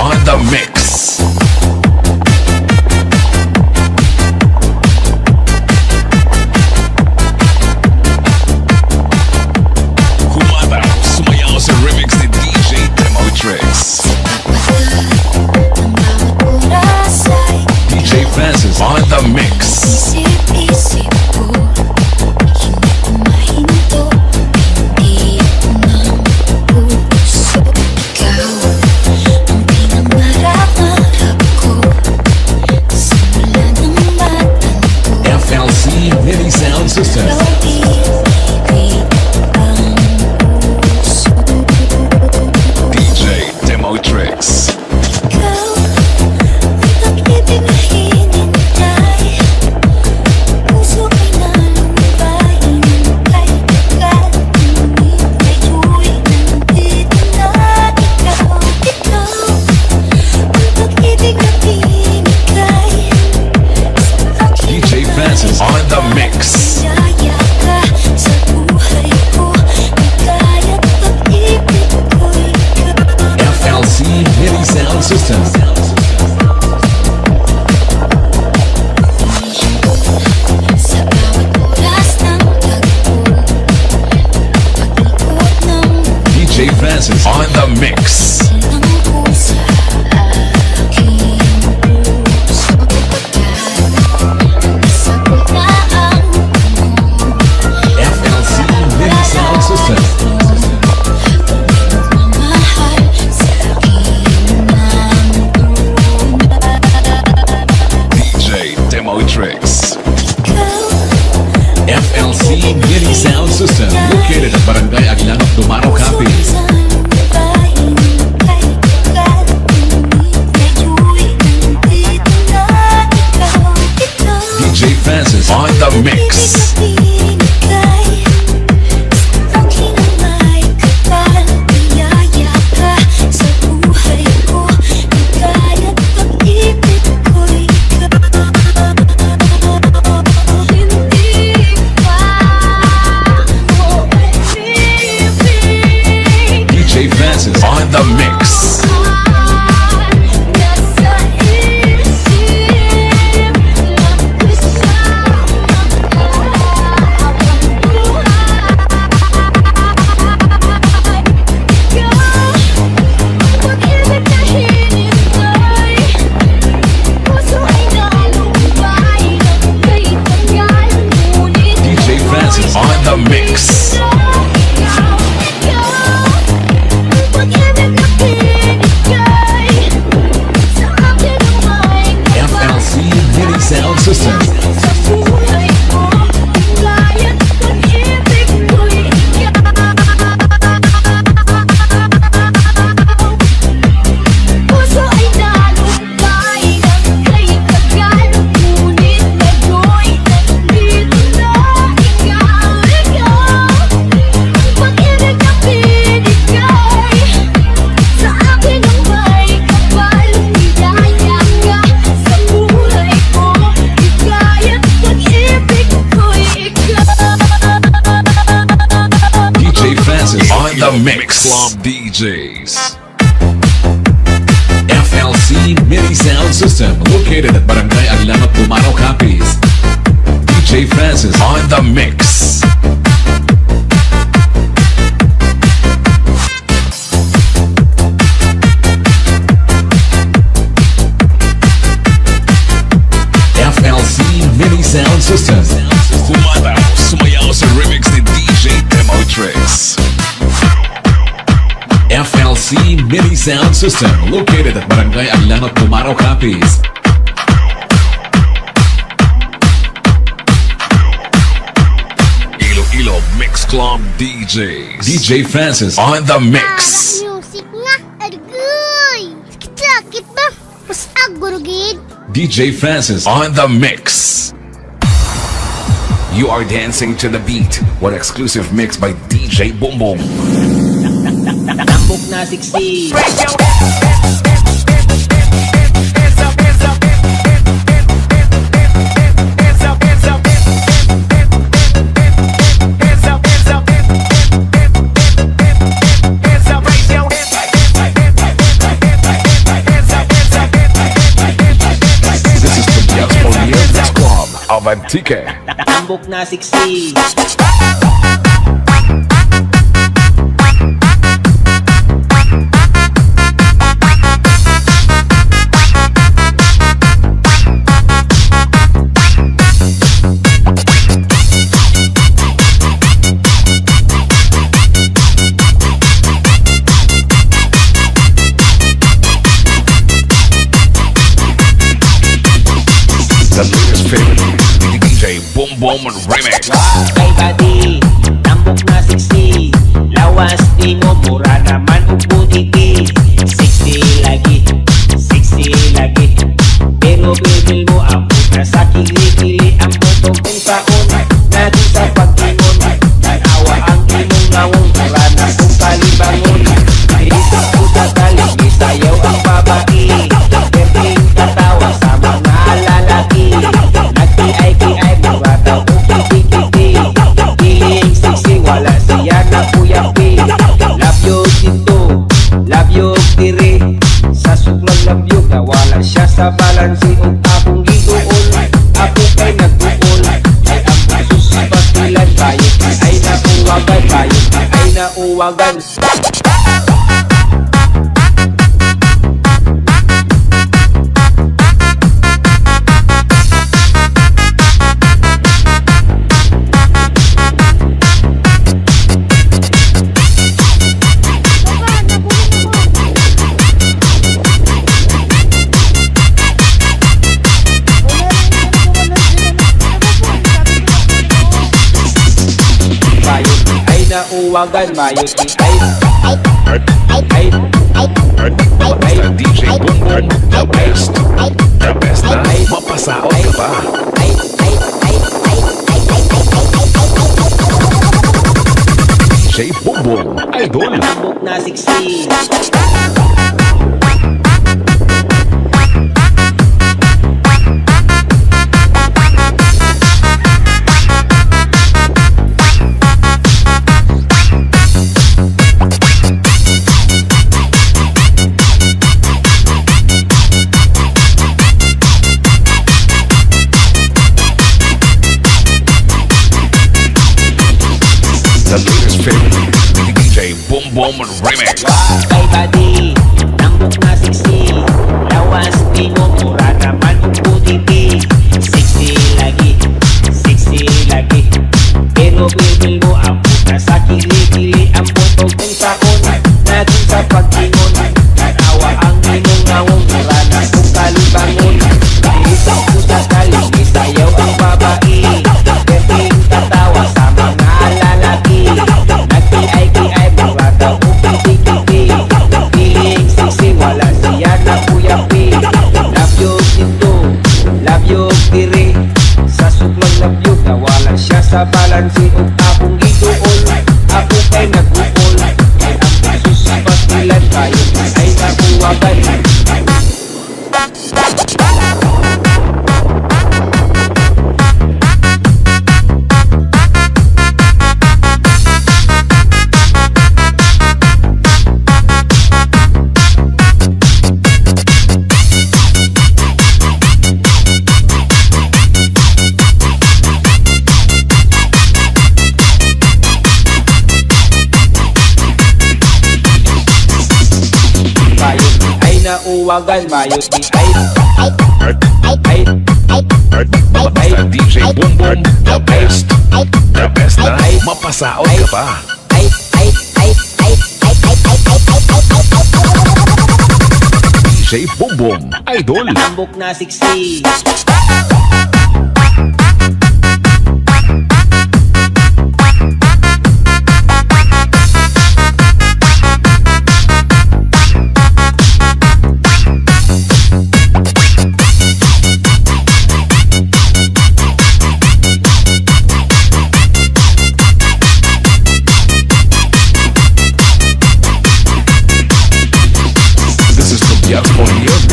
On the mix. Humataw, sumayaw sa remix ni DJ Demotrix. DJ Francis on the mix. System. DJ Demotrix. DJ Francis on the mix. Sound system. DJ Francis on the mix. FLC Mini Sound System. FLC Mini Sound System, located at Barangay Aguilan of Dumaro, Capiz. DJ Francis on the mix. Francis on the mix. DJ Francis on the mix. Sound system. The Mix Club DJs. FLC Mini Sound System, located at Barangay Aguilan of Dumaro, Capiz. DJ Francis on the mix. FLC Mini Sound System. Humataw, sumayaw sa remix ni DJ Demotrix. FLC Mini Sound System, located at Barangay Aguilan of Dumaro, Capiz. Iloilo Mix Club DJs. DJ Francis on the mix. Music nga, argoy! Sakit ba? Mas agurugid. DJ Francis on the mix. You are dancing to the beat. What exclusive mix by DJ Boom Boom. Tambok na 60. Of Antique. Tambok na 60. The latest favorite DJ Boom Boom Remix. Kay badi, tambok na 60. Lawas di mo, mura naman o butiki. 60 lagi, 60 lagi. Pero bibil mo ang puta sa kili-kili. Ang botong kung taon, natin sa pag-ingon. Tanawa ang imong ngawong, para na kung kalibangon. Dito ko sa talig, isayaw ang babae. Perting katawa sa mga lalaki. Nagti-ay-ki-ay, mga tao kiti-kiti. Kiling siksi, wala siya na kuyapi. Labyog dito, labyog diri. Sa suklang labyog na wala siya sa balansi. O akong gigoon, ako kay nagbuon. Ay ang puso sa basilan, bayot ay nauwagan. Bayot ay nauwagan. Nauwagan, bayot ni ay DJ Boom Boom, the best. The best na mapasaot ka pa. DJ Boom Boom, idol. Tambok na 60. The latest favorite DJ Boom Boom Remix. Kay badi, tambok na 60. Lawas di mo, mura naman o butiki. 60 lagi, 60 lagi. Pero bibil mo ang puta sa kili-kili. Ang botong kung taon, natin sa pag-ingon. Tanawa ang imong ngawong, para na kung kalibangon. Dito ko sa talig, isayaw ang babae. Perting katawa sa mga lalaki. Nagti-ay-ki-ay, mga tao kiti-kiti. Kiling siksi, wala siya na kuyapi. Labyog dito, labyog diri. Sa suklang labyog na wala siya sa balansi. O akong gigoon, ako kay nagbuon. Ay ang puso sa basilan, bayot ay nauwagan. Nauwagan, bayot ni DJ Boom Boom, the best. The best na mapasaot ka pa. DJ Boom Boom, idol. Tambok na 60.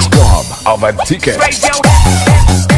Club of a Ticket.